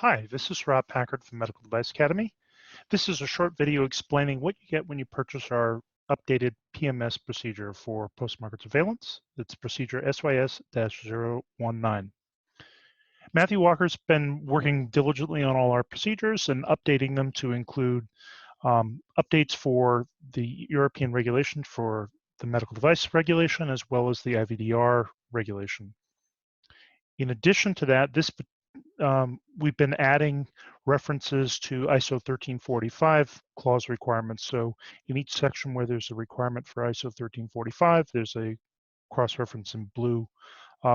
Hi, this is Rob Packard from Medical Device Academy. This is a short video explaining what you get when you purchase our updated PMS procedure for post-market surveillance. It's procedure SYS-019. Matthew Walker's been working diligently on all our procedures and updating them to include updates for the European regulation for the medical device regulation as well as the IVDR regulation. In addition to that, we've been adding references to ISO 1345 clause requirements. So in each section where there's a requirement for ISO 1345, there's a cross-reference in blue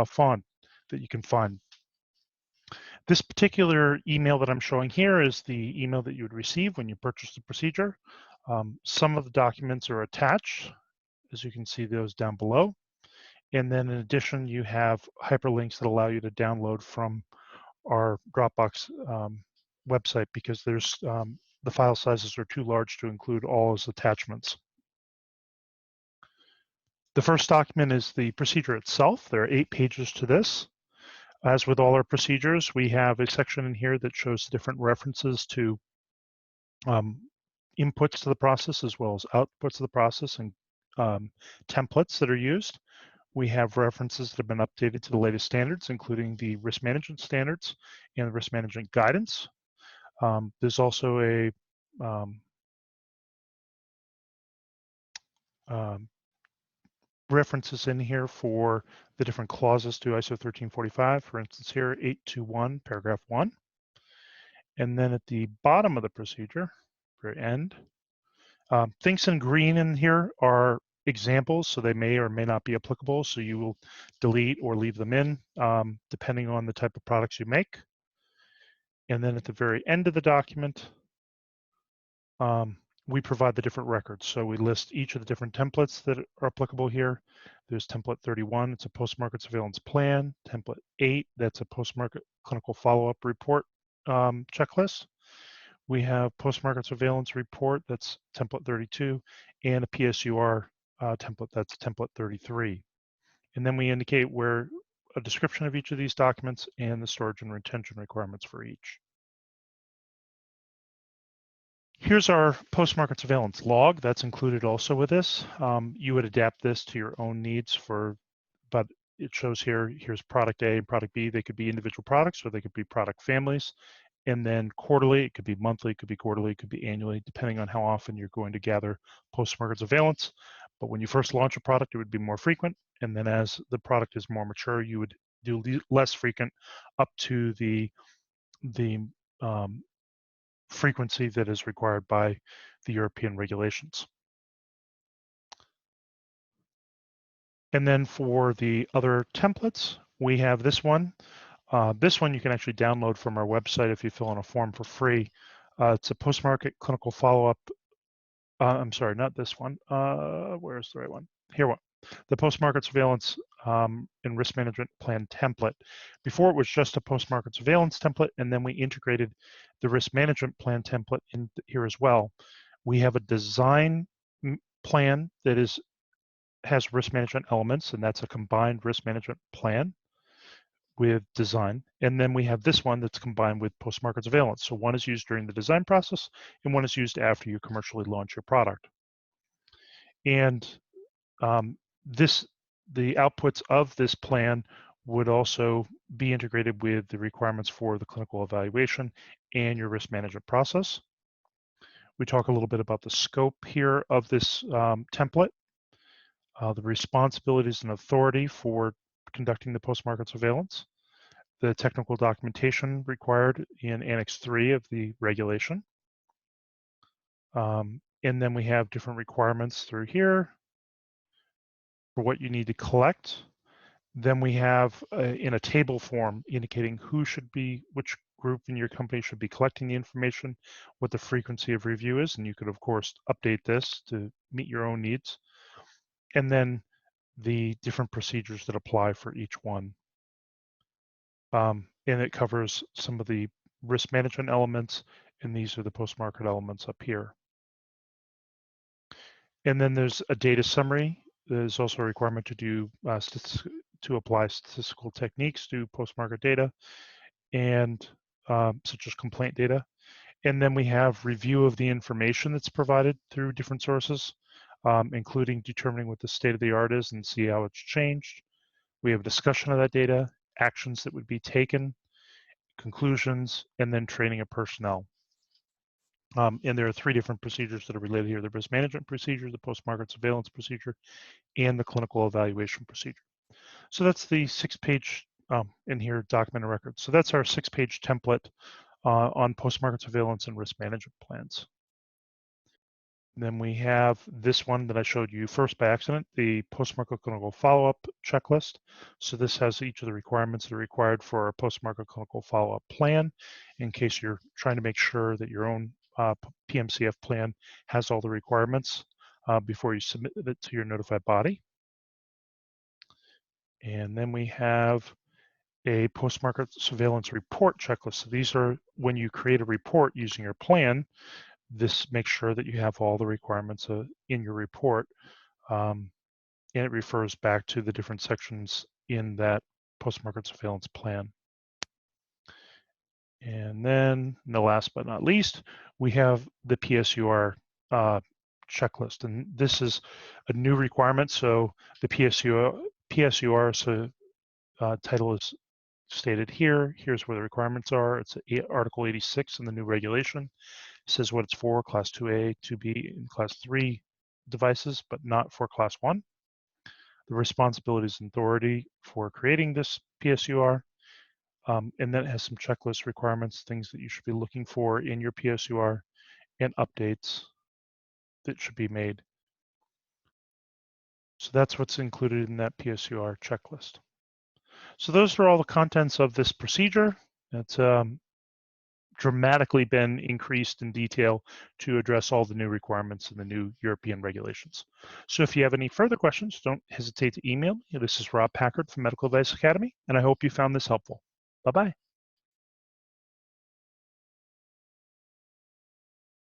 font that you can find. This particular email that I'm showing here is the email that you would receive when you purchase the procedure. Some of the documents are attached, as you can see those down below. And then in addition, you have hyperlinks that allow you to download from our Dropbox website because there's the file sizes are too large to include all as attachments. The first document is the procedure itself. There are 8 pages to this. As with all our procedures, we have a section in here that shows different references to inputs to the process as well as outputs of the process and templates that are used. We have references that have been updated to the latest standards, including the risk management standards and the risk management guidance. There's also a references in here for the different clauses to ISO 1345, for instance here, 821, paragraph 1. And then at the bottom of the procedure, very end, things in green in here are examples, so they may or may not be applicable, so you will delete or leave them in depending on the type of products you make. And then at the very end of the document, we provide the different records. So we list each of the different templates that are applicable here. There's template 31, it's a post-market surveillance plan. Template 8, that's a post-market clinical follow-up report checklist. We have post-market surveillance report, that's template 32, and a PSUR template, that's template 33. And then we indicate where a description of each of these documents and the storage and retention requirements for each. Here's our post-market surveillance log that's included also with this. You would adapt this to your own needs but it shows here's product A and product B. They could be individual products or they could be product families. And then quarterly, it could be monthly, it could be quarterly, it could be annually, depending on how often you're going to gather post-market surveillance. But when you first launch a product, it would be more frequent. And then as the product is more mature, you would do less frequent up to the frequency that is required by the European regulations. And then for the other templates, we have this one. This one you can actually download from our website if you fill in a form for free. It's a post-market clinical follow-up. I'm sorry, not this one. Where's the right one? Here one. The post-market surveillance and risk management plan template. Before it was just a post-market surveillance template, and then we integrated the risk management plan template in here as well. We have a design plan that has risk management elements, and that's a combined risk management plan with design. And then we have this one that's combined with post-market surveillance. So one is used during the design process and one is used after you commercially launch your product. And the outputs of this plan would also be integrated with the requirements for the clinical evaluation and your risk management process. We talk a little bit about the scope here of this template, the responsibilities and authority for conducting the post-market surveillance, the technical documentation required in Annex III of the regulation. And then we have different requirements through here for what you need to collect. Then we have in a table form indicating which group in your company should be collecting the information, what the frequency of review is, and you could of course update this to meet your own needs. And then the different procedures that apply for each one. And it covers some of the risk management elements, and these are the post-market elements up here. And then there's a data summary. There's also a requirement to do to apply statistical techniques to post-market data. And such as complaint data. And then we have review of the information that's provided through different sources, including determining what the state of the art is and see how it's changed. We have a discussion of that data, actions that would be taken, conclusions, and then training of personnel. And there are 3 different procedures that are related here: the risk management procedure, the post-market surveillance procedure, and the clinical evaluation procedure. So that's the 6-page in here document and record. So that's our 6-page template on post-market surveillance and risk management plans. And then we have this one that I showed you first by accident, the post-market clinical follow-up checklist. So this has each of the requirements that are required for a post-market clinical follow-up plan, in case you're trying to make sure that your own PMCF plan has all the requirements before you submit it to your notified body. And then we have a post-market surveillance report checklist. So these are when you create a report using your plan, this makes sure that you have all the requirements in your report. And it refers back to the different sections in that post-market surveillance plan. And then, the last but not least, we have the PSUR checklist. And this is a new requirement. So the PSUR so, title is stated here. Here's where the requirements are. It's Article 86 in the new regulation. It says what it's for: Class IIa, 2b, and Class III devices, but not for Class I. The responsibilities and authority for creating this PSUR, and then it has some checklist requirements, things that you should be looking for in your PSUR, and updates that should be made. So that's what's included in that PSUR checklist. So those are all the contents of this procedure. It's dramatically been increased in detail to address all the new requirements in the new European regulations. So if you have any further questions, don't hesitate to email me. This is Rob Packard from Medical Device Academy, and I hope you found this helpful. Bye-bye.